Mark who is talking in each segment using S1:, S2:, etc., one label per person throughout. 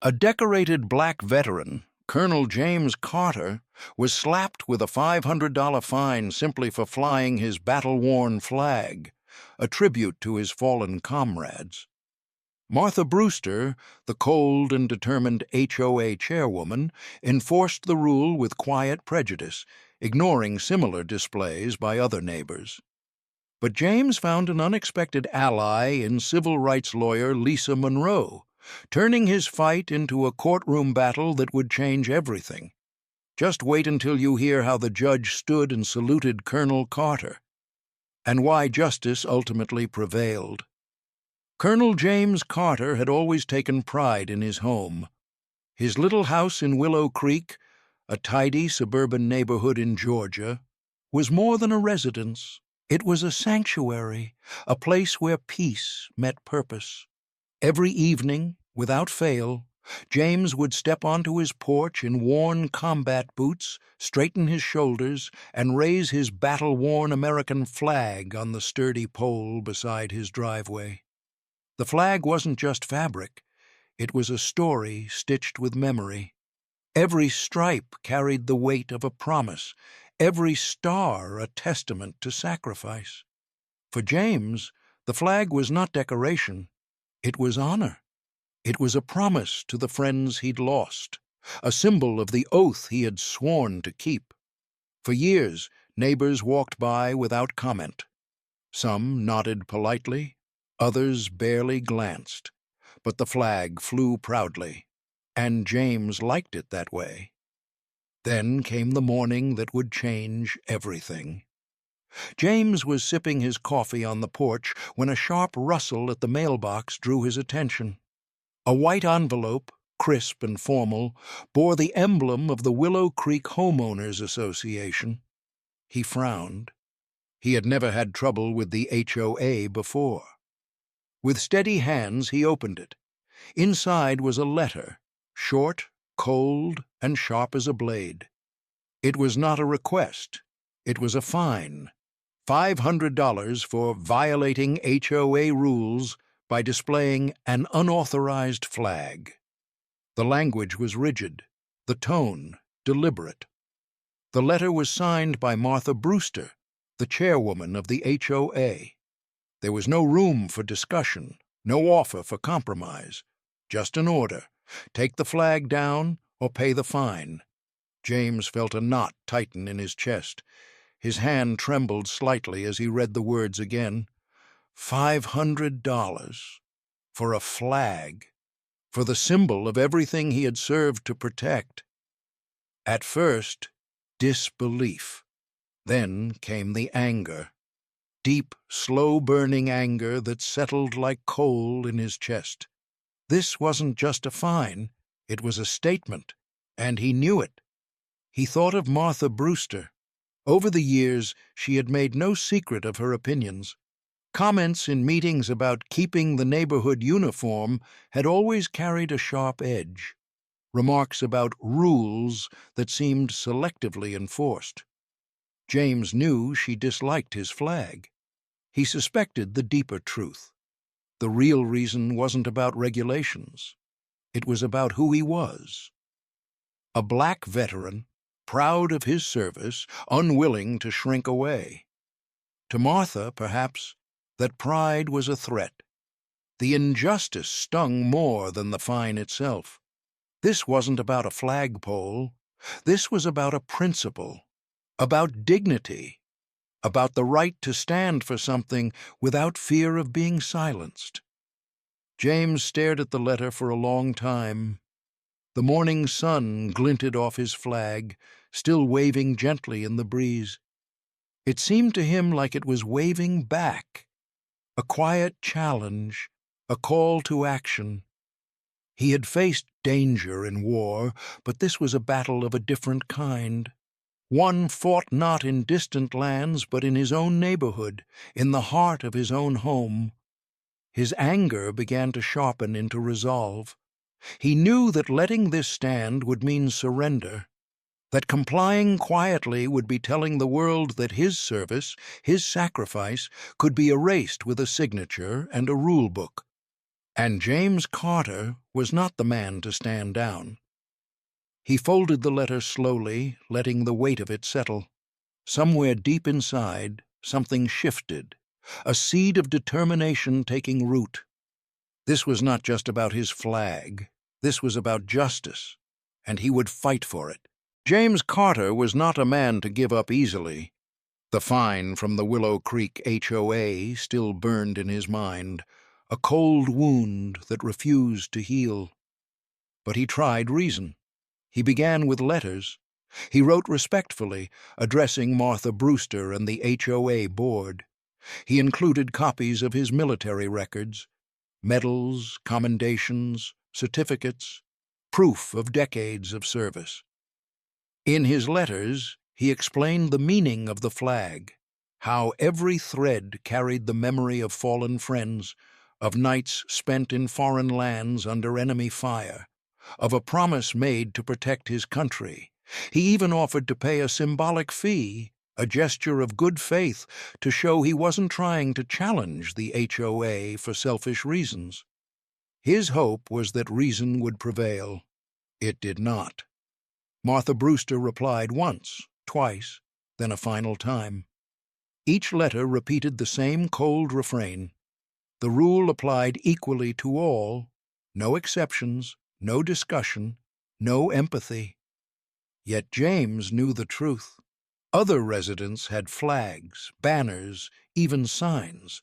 S1: A decorated black veteran, Colonel James Carter, was slapped with a $500 fine simply for flying his battle-worn flag, a tribute to his fallen comrades. Martha Brewster, the cold and determined HOA chairwoman, enforced the rule with quiet prejudice, ignoring similar displays by other neighbors. But James found an unexpected ally in civil rights lawyer Lisa Monroe, turning his fight into a courtroom battle that would change everything. Just wait until you hear how the judge stood and saluted Colonel Carter, and why justice ultimately prevailed. Colonel James Carter had always taken pride in his home. His little house in Willow Creek, a tidy suburban neighborhood in Georgia, was more than a residence. It was a sanctuary, a place where peace met purpose. Every evening, without fail, James would step onto his porch in worn combat boots, straighten his shoulders, and raise his battle-worn American flag on the sturdy pole beside his driveway. The flag wasn't just fabric. It was a story stitched with memory. Every stripe carried the weight of a promise, every star a testament to sacrifice. For James, the flag was not decoration. It was honor. It was a promise to the friends he'd lost, a symbol of the oath he had sworn to keep. For years, neighbors walked by without comment. Some nodded politely, others barely glanced, but the flag flew proudly, and James liked it that way. Then came the morning that would change everything. James was sipping his coffee on the porch when a sharp rustle at the mailbox drew his attention. A white envelope, crisp and formal, bore the emblem of the Willow Creek Homeowners Association. He frowned. He had never had trouble with the HOA before. With steady hands he opened it. Inside was a letter, short, cold, and sharp as a blade. It was not a request. It was a fine. $500 for violating HOA rules by displaying an unauthorized flag. The language was rigid, the tone deliberate. The letter was signed by Martha Brewster, the chairwoman of the HOA. There was no room for discussion, no offer for compromise, just an order: take the flag down or pay the fine. James felt a knot tighten in his chest. His hand trembled slightly as he read the words again. $500 for a flag, for the symbol of everything he had served to protect. At first, disbelief. Then came the anger. Deep, slow-burning anger that settled like coal in his chest. This wasn't just a fine, it was a statement, and he knew it. He thought of Martha Brewster. Over the years, she had made no secret of her opinions. Comments in meetings about keeping the neighborhood uniform had always carried a sharp edge. Remarks about rules that seemed selectively enforced. James knew she disliked his flag. He suspected the deeper truth. The real reason wasn't about regulations. It was about who he was. A black veteran, proud of his service, unwilling to shrink away. To Martha, perhaps, that pride was a threat. The injustice stung more than the fine itself. This wasn't about a flagpole. This was about a principle, about dignity, about the right to stand for something without fear of being silenced. James stared at the letter for a long time. The morning sun glinted off his flag, still waving gently in the breeze. It seemed to him like it was waving back, a quiet challenge, a call to action. He had faced danger in war, but this was a battle of a different kind. One fought not in distant lands, but in his own neighborhood, in the heart of his own home. His anger began to sharpen into resolve. He knew that letting this stand would mean surrender, that complying quietly would be telling the world that his service, his sacrifice, could be erased with a signature and a rule book. And James Carter was not the man to stand down. He folded the letter slowly, letting the weight of it settle. Somewhere deep inside, something shifted, a seed of determination taking root. This was not just about his flag. This was about justice, and he would fight for it. James Carter was not a man to give up easily. The fine from the Willow Creek HOA still burned in his mind, a cold wound that refused to heal. But he tried reason. He began with letters. He wrote respectfully, addressing Martha Brewster and the HOA board. He included copies of his military records, medals, commendations, certificates, proof of decades of service. In his letters, he explained the meaning of the flag, how every thread carried the memory of fallen friends, of nights spent in foreign lands under enemy fire, of a promise made to protect his country. He even offered to pay a symbolic fee, a gesture of good faith, to show he wasn't trying to challenge the HOA for selfish reasons. His hope was that reason would prevail. It did not. Martha Brewster replied once, twice, then a final time. Each letter repeated the same cold refrain. The rule applied equally to all, no exceptions, no discussion, no empathy. Yet James knew the truth. Other residents had flags, banners, even signs,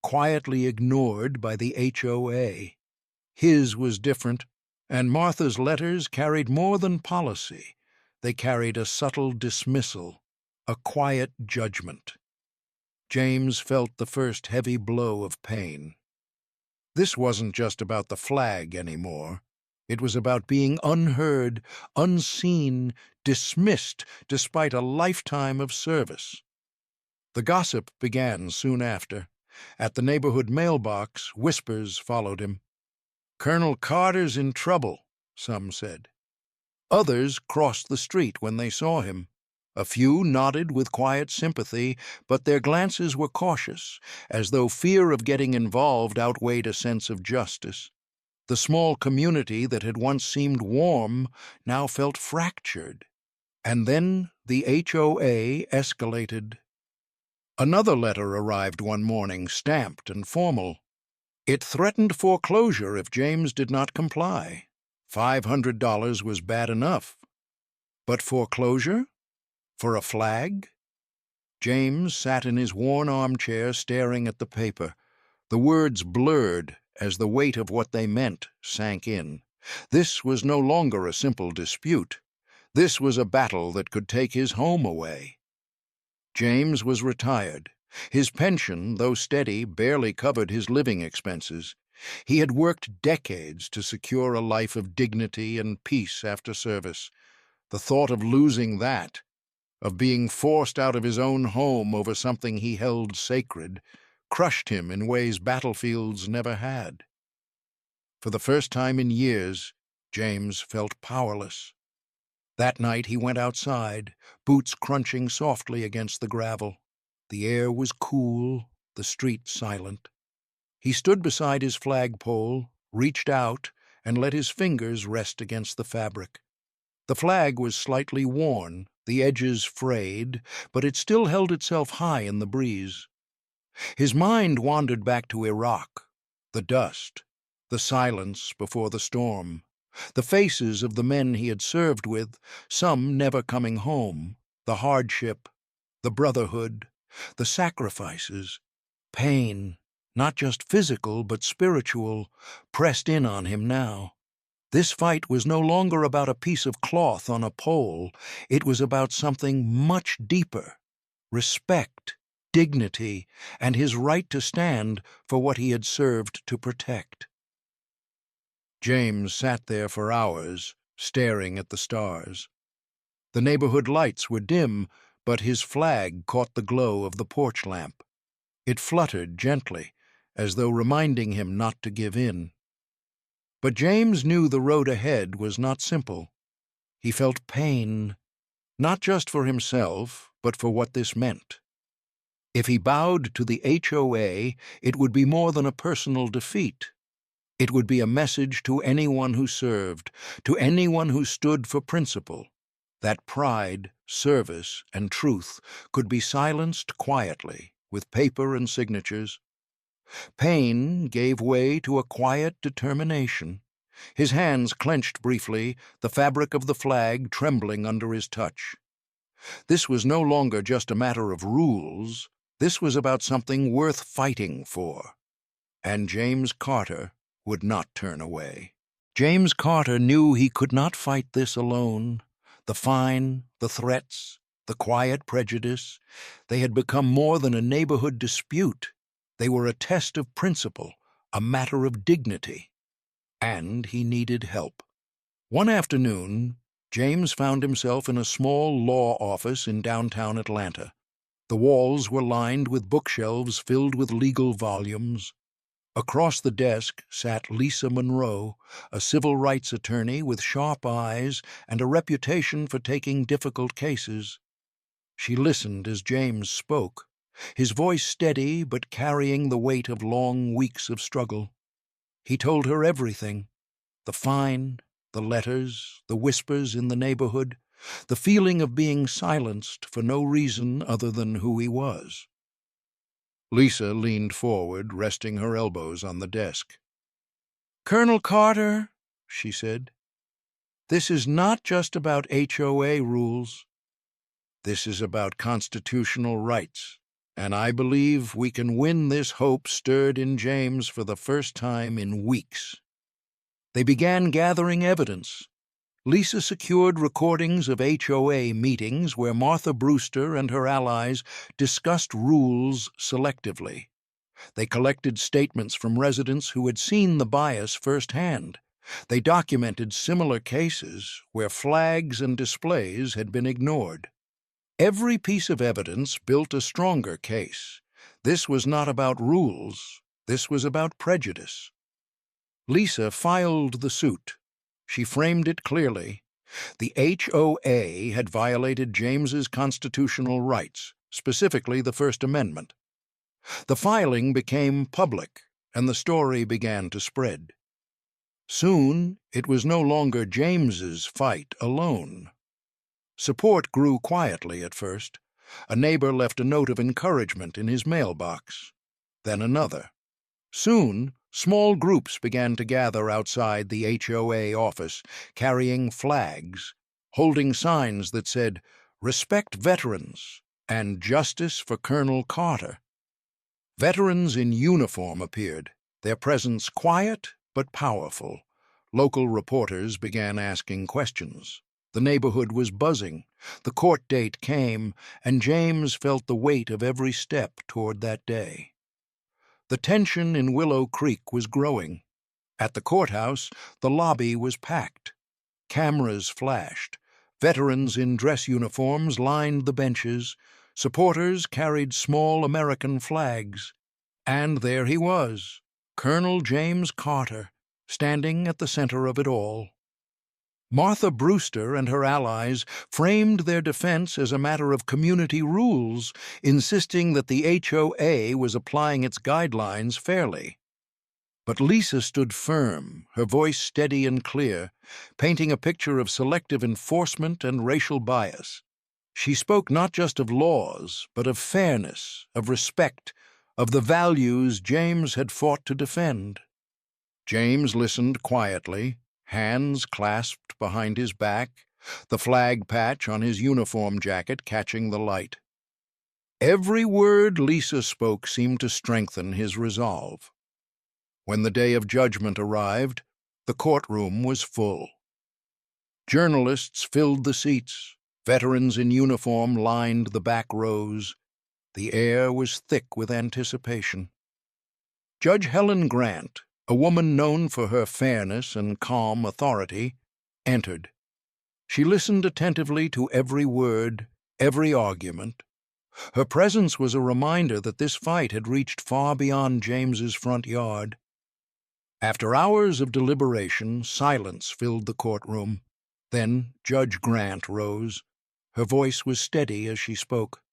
S1: quietly ignored by the HOA. His was different, and Martha's letters carried more than policy. They carried a subtle dismissal, a quiet judgment. James felt the first heavy blow of pain. This wasn't just about the flag anymore. It was about being unheard, unseen, dismissed despite a lifetime of service. The gossip began soon after. At the neighborhood mailbox, whispers followed him. "Colonel Carter's in trouble," some said. Others crossed the street when they saw him. A few nodded with quiet sympathy, but their glances were cautious, as though fear of getting involved outweighed a sense of justice. The small community that had once seemed warm now felt fractured. And then the HOA escalated. Another letter arrived one morning, stamped and formal. It threatened foreclosure if James did not comply. $500 was bad enough. But foreclosure? For a flag? James sat in his worn armchair staring at the paper. The words blurred as the weight of what they meant sank in. This was no longer a simple dispute. This was a battle that could take his home away. James was retired. His pension, though steady, barely covered his living expenses. He had worked decades to secure a life of dignity and peace after service. The thought of losing that, of being forced out of his own home over something he held sacred, crushed him in ways battlefields never had. For the first time in years, James felt powerless. That night he went outside, boots crunching softly against the gravel. The air was cool, the street silent. He stood beside his flagpole, reached out, and let his fingers rest against the fabric. The flag was slightly worn, the edges frayed, but it still held itself high in the breeze. His mind wandered back to Iraq, the dust, the silence before the storm, the faces of the men he had served with, some never coming home, the hardship, the brotherhood, the sacrifices, pain, not just physical but spiritual, pressed in on him now. This fight was no longer about a piece of cloth on a pole. It was about something much deeper: respect, dignity, and his right to stand for what he had served to protect. James sat there for hours, staring at the stars. The neighborhood lights were dim, but his flag caught the glow of the porch lamp. It fluttered gently, as though reminding him not to give in. But James knew the road ahead was not simple. He felt pain, not just for himself, but for what this meant. If he bowed to the HOA, it would be more than a personal defeat. It would be a message to anyone who served, to anyone who stood for principle, that pride, service, and truth could be silenced quietly with paper and signatures. Paine gave way to a quiet determination. His hands clenched briefly, the fabric of the flag trembling under his touch. This was no longer just a matter of rules. This was about something worth fighting for. And James Carter would not turn away. James Carter knew he could not fight this alone. The fine, the threats, the quiet prejudice, they had become more than a neighborhood dispute. They were a test of principle, a matter of dignity. And he needed help. One afternoon, James found himself in a small law office in downtown Atlanta. The walls were lined with bookshelves filled with legal volumes. Across the desk sat Lisa Monroe, a civil rights attorney with sharp eyes and a reputation for taking difficult cases. She listened as James spoke, his voice steady but carrying the weight of long weeks of struggle. He told her everything: the fine, the letters, the whispers in the neighborhood, the feeling of being silenced for no reason other than who he was. Lisa leaned forward, resting her elbows on the desk. "Colonel Carter," she said, "this is not just about HOA rules. This is about constitutional rights, and I believe we can win this hope stirred in James for the first time in weeks." They began gathering evidence. Lisa secured recordings of HOA meetings where Martha Brewster and her allies discussed rules selectively. They collected statements from residents who had seen the bias firsthand. They documented similar cases where flags and displays had been ignored. Every piece of evidence built a stronger case. This was not about rules. This was about prejudice. Lisa filed the suit. She framed it clearly. The HOA had violated James's constitutional rights, specifically the First Amendment. The filing became public, and the story began to spread. Soon, it was no longer James's fight alone. Support grew quietly at first. A neighbor left a note of encouragement in his mailbox. Then another. Soon, small groups began to gather outside the HOA office, carrying flags, holding signs that said, "Respect Veterans" and "Justice for Colonel Carter." Veterans in uniform appeared, their presence quiet but powerful. Local reporters began asking questions. The neighborhood was buzzing. The court date came, and James felt the weight of every step toward that day. The tension in Willow Creek was growing. At the courthouse, the lobby was packed. Cameras flashed. Veterans in dress uniforms lined the benches. Supporters carried small American flags. And there he was, Colonel James Carter, standing at the center of it all. Martha Brewster and her allies framed their defense as a matter of community rules, insisting that the HOA was applying its guidelines fairly. But Lisa stood firm, her voice steady and clear, painting a picture of selective enforcement and racial bias. She spoke not just of laws, but of fairness, of respect, of the values James had fought to defend. James listened quietly, hands clasped behind his back, the flag patch on his uniform jacket catching the light. Every word Lisa spoke seemed to strengthen his resolve. When the day of judgment arrived, the courtroom was full. Journalists filled the seats. Veterans in uniform lined the back rows. The air was thick with anticipation. Judge Helen Grant, a woman known for her fairness and calm authority, entered. She listened attentively to every word, every argument. Her presence was a reminder that this fight had reached far beyond James's front yard. After hours of deliberation, silence filled the courtroom. Then Judge Grant rose. Her voice was steady as she spoke.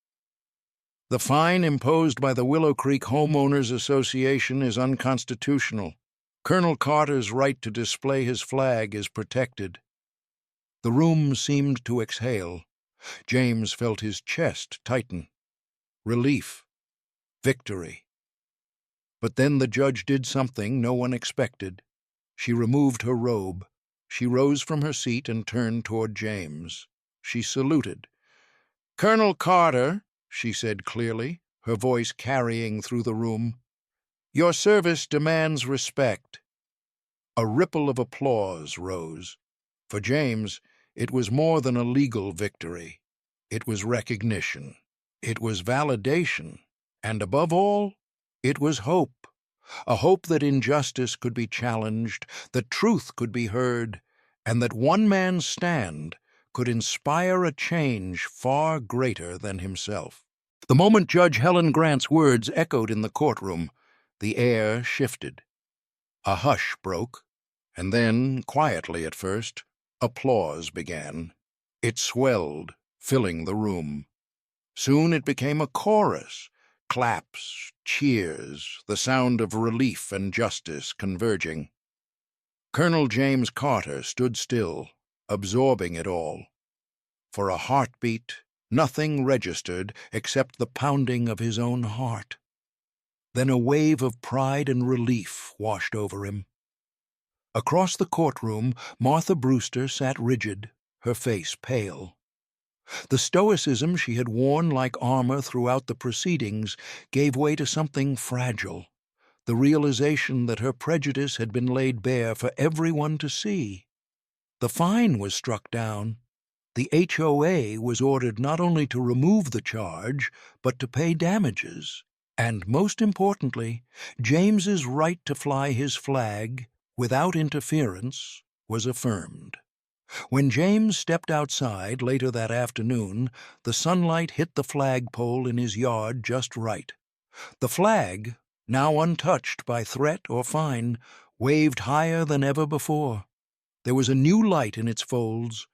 S1: "The fine imposed by the Willow Creek Homeowners Association is unconstitutional. Colonel Carter's right to display his flag is protected. The room seemed to exhale. James felt his chest tighten. Relief. Victory. But then the judge did something no one expected. She removed her robe. She rose from her seat and turned toward James. She saluted. "Colonel Carter," she said clearly, her voice carrying through the room, "your service demands respect." A ripple of applause rose. For James, it was more than a legal victory. It was recognition. It was validation. And above all, it was hope. A hope that injustice could be challenged, that truth could be heard, and that one man's stand could inspire a change far greater than himself. The moment Judge Helen Grant's words echoed in the courtroom, the air shifted. A hush broke, and then, quietly at first, applause began. It swelled, filling the room. Soon it became a chorus. Claps, cheers, the sound of relief and justice converging. Colonel James Carter stood still, absorbing it all. For a heartbeat, nothing registered except the pounding of his own heart. Then a wave of pride and relief washed over him. Across the courtroom, Martha Brewster sat rigid, her face pale. The stoicism she had worn like armor throughout the proceedings gave way to something fragile, the realization that her prejudice had been laid bare for everyone to see. The fine was struck down. The HOA was ordered not only to remove the charge, but to pay damages. And most importantly, James's right to fly his flag without interference was affirmed. When James stepped outside later that afternoon, the sunlight hit the flagpole in his yard just right. The flag, now untouched by threat or fine, waved higher than ever before. There was a new light in its folds,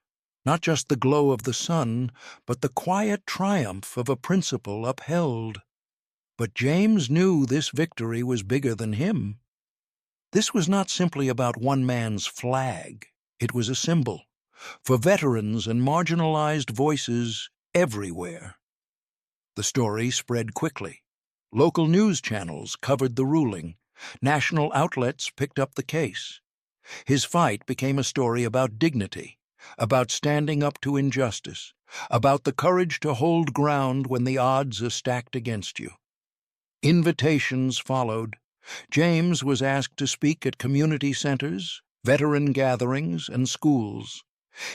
S1: not just the glow of the sun, but the quiet triumph of a principle upheld. But James knew this victory was bigger than him. This was not simply about one man's flag. It was a symbol for veterans and marginalized voices everywhere. The story spread quickly. Local news channels covered the ruling. National outlets picked up the case. His fight became a story about dignity, about standing up to injustice, about the courage to hold ground when the odds are stacked against you. Invitations followed. James was asked to speak at community centers, veteran gatherings, and schools.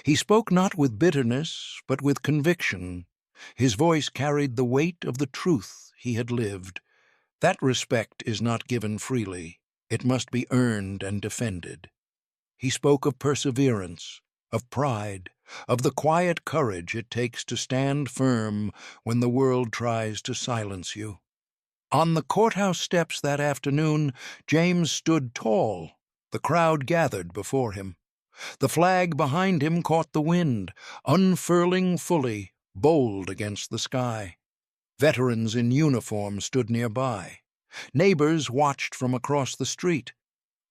S1: He spoke not with bitterness, but with conviction. His voice carried the weight of the truth he had lived. That respect is not given freely. It must be earned and defended. He spoke of perseverance, of pride, of the quiet courage it takes to stand firm when the world tries to silence you. On the courthouse steps that afternoon, James stood tall. The crowd gathered before him. The flag behind him caught the wind, unfurling fully, bold against the sky. Veterans in uniform stood nearby. Neighbors watched from across the street.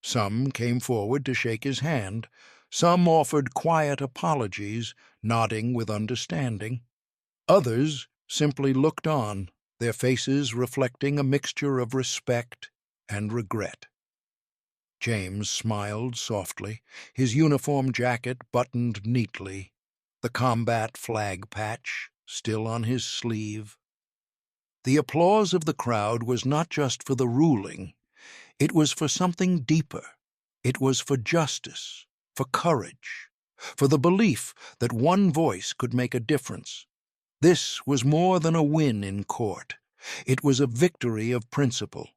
S1: Some came forward to shake his hand. Some offered quiet apologies, nodding with understanding. Others simply looked on, their faces reflecting a mixture of respect and regret. James smiled softly, his uniform jacket buttoned neatly, the combat flag patch still on his sleeve. The applause of the crowd was not just for the ruling. It was for something deeper. It was for justice, for courage, for the belief that one voice could make a difference. This was more than a win in court. It was a victory of principle,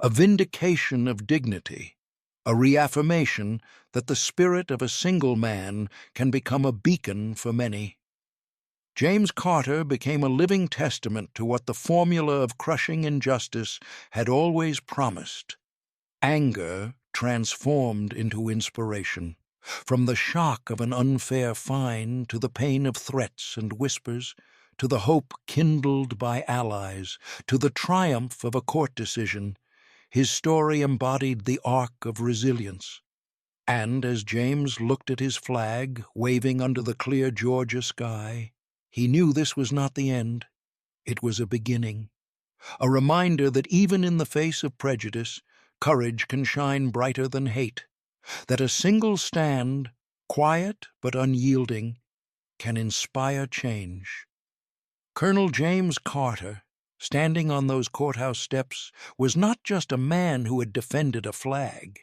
S1: a vindication of dignity, a reaffirmation that the spirit of a single man can become a beacon for many. James Carter became a living testament to what the formula of crushing injustice had always promised. Anger transformed into inspiration. From the shock of an unfair fine to the pain of threats and whispers, to the hope kindled by allies, to the triumph of a court decision, His story embodied the arc of resilience. And as James looked at his flag waving under the clear Georgia sky, he knew this was not the end. It was a beginning, a reminder that even in the face of prejudice, courage can shine brighter than hate, that a single stand, quiet but unyielding, can inspire change. Colonel James Carter, standing on those courthouse steps, was not just a man who had defended a flag.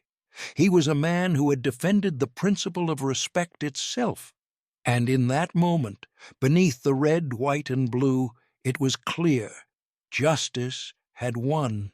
S1: He was a man who had defended the principle of respect itself. And in that moment, beneath the red, white, and blue, it was clear justice had won.